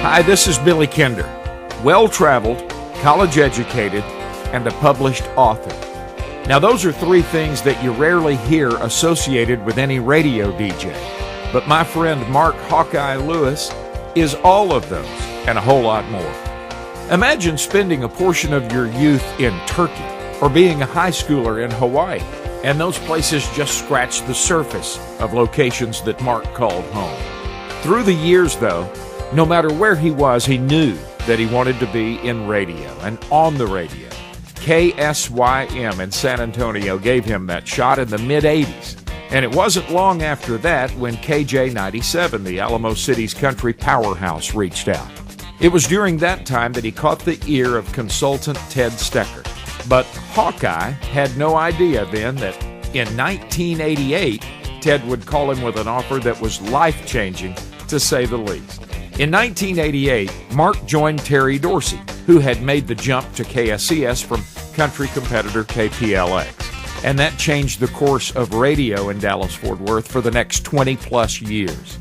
Hi, this is Billy Kinder, well-traveled, college-educated, and a published author. Now, those are three things that you rarely hear associated with any radio DJ. But my friend Mark Hawkeye Lewis is all of those and a whole lot more. Imagine spending a portion of your youth in Turkey or being a high schooler in Hawaii, and those places just scratch the surface of locations that Mark called home. Through the years, though, no matter where he was, he knew that he wanted to be in radio and on the radio. KSYM in San Antonio gave him that shot in the mid-'80s. And it wasn't long after that when KJ97, the Alamo City's country powerhouse, reached out. It was during that time that he caught the ear of consultant Ted Stecker. But Hawkeye had no idea then that in 1988, Ted would call him with an offer that was life-changing, to say the least. In 1988, Mark joined Terry Dorsey, who had made the jump to KSCS from country competitor KPLX. And that changed the course of radio in Dallas-Fort Worth for the next 20-plus years.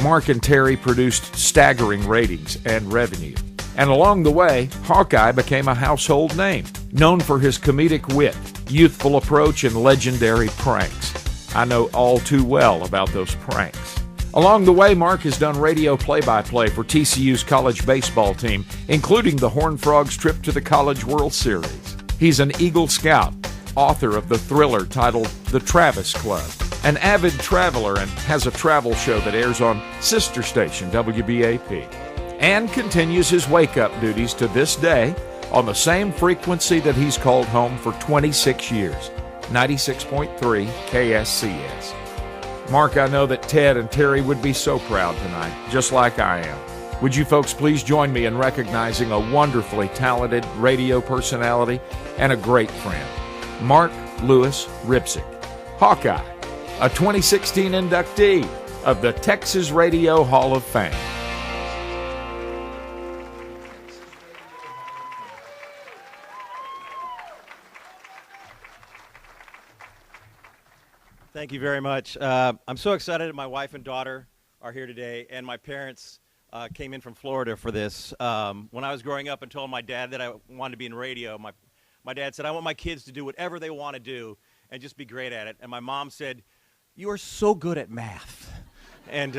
Mark and Terry produced staggering ratings and revenue. And along the way, Hawkeye became a household name, known for his comedic wit, youthful approach, and legendary pranks. I know all too well about those pranks. Along the way, Mark has done radio play-by-play for TCU's college baseball team, including the Horned Frogs' trip to the College World Series. He's an Eagle Scout, author of the thriller titled The Travis Club, an avid traveler, and has a travel show that airs on sister station WBAP, and continues his wake-up duties to this day on the same frequency that he's called home for 26 years, 96.3 KSCS. Mark, I know that Ted and Terry would be so proud tonight, just like I am. Would you folks please join me in recognizing a wonderfully talented radio personality and a great friend, Mark Lewis Ripsick, Hawkeye, a 2016 inductee of the Texas Radio Hall of Fame. Thank you very much. I'm so excited that my wife and daughter are here today, and my parents came in from Florida for this. When I was growing up and told my dad that I wanted to be in radio, my dad said, I want my kids to do whatever they want to do and just be great at it. And my mom said, you are so good at math. And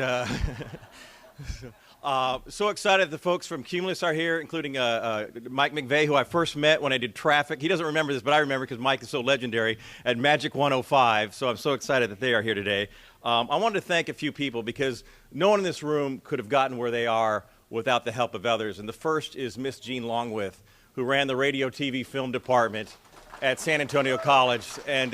so excited the folks from Cumulus are here, including Mike McVeigh, who I first met when I did traffic. He doesn't remember this, but I remember because Mike is so legendary at Magic 105. So I'm so excited that they are here today. I wanted to thank a few people because no one in this room could have gotten where they are without the help of others. And the first is Miss Jean Longwith, who ran the radio, TV, film department at San Antonio College. And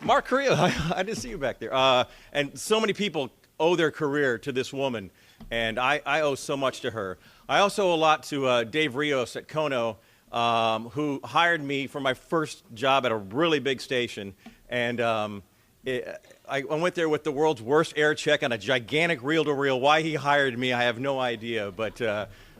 Mark Carrillo, I didn't see you back there. And so many people owe their career to this woman, and I owe so much to her. I also owe a lot to Dave Rios at Kono, who hired me for my first job at a really big station. And I went there with the world's worst air check on a gigantic reel-to-reel. Why he hired me, I have no idea, but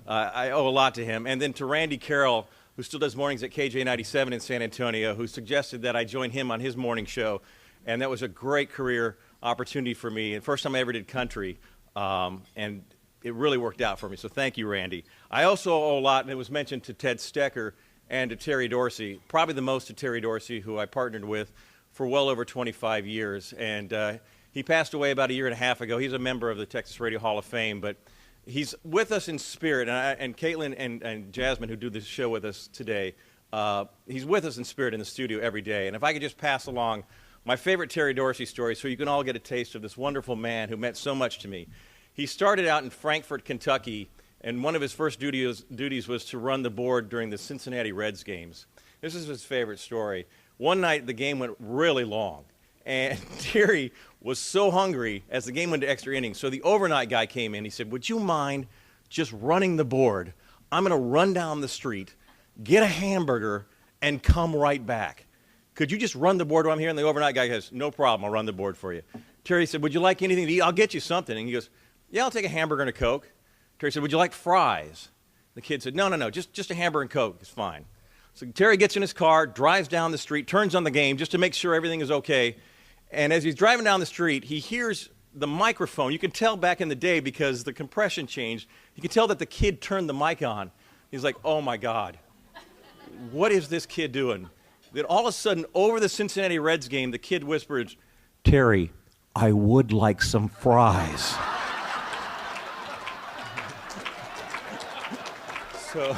I owe a lot to him. And then to Randy Carroll, who still does mornings at KJ97 in San Antonio, who suggested that I join him on his morning show. And that was a great career opportunity for me, and first time I ever did country, and it really worked out for me. So thank you, Randy. I also owe a lot, and it was mentioned, to Ted Stecker and to Terry Dorsey, probably the most to Terry Dorsey, who I partnered with for well over 25 years. And he passed away about a year and a half ago. He's a member of the Texas Radio Hall of Fame, but he's with us in spirit. And Caitlin and Jasmine, who do this show with us today, he's with us in spirit in the studio every day. And if I could just pass along my favorite Terry Dorsey story so you can all get a taste of this wonderful man who meant so much to me. He started out in Frankfort, Kentucky, and one of his first duties was to run the board during the Cincinnati Reds games. This is his favorite story. One night, the game went really long, and Terry was so hungry as the game went to extra innings, so the overnight guy came in. He said, would you mind just running the board? I'm going to run down the street, get a hamburger, and come right back. Could you just run the board while I'm here? And the overnight guy goes, no problem, I'll run the board for you. Terry said, would you like anything to eat? I'll get you something. And he goes, yeah, I'll take a hamburger and a Coke. Terry said, would you like fries? The kid said, no, just a hamburger and Coke is fine. So Terry gets in his car, drives down the street, turns on the game just to make sure everything is okay. And as he's driving down the street, he hears the microphone, you can tell back in the day because the compression changed, you can tell that the kid turned the mic on. He's like, oh my God, what is this kid doing? Then all of a sudden, over the Cincinnati Reds game, the kid whispers, Terry, I would like some fries. So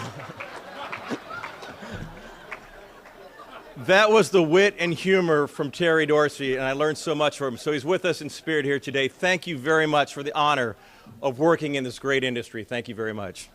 that was the wit and humor from Terry Dorsey, and I learned so much from him. So he's with us in spirit here today. Thank you very much for the honor of working in this great industry. Thank you very much.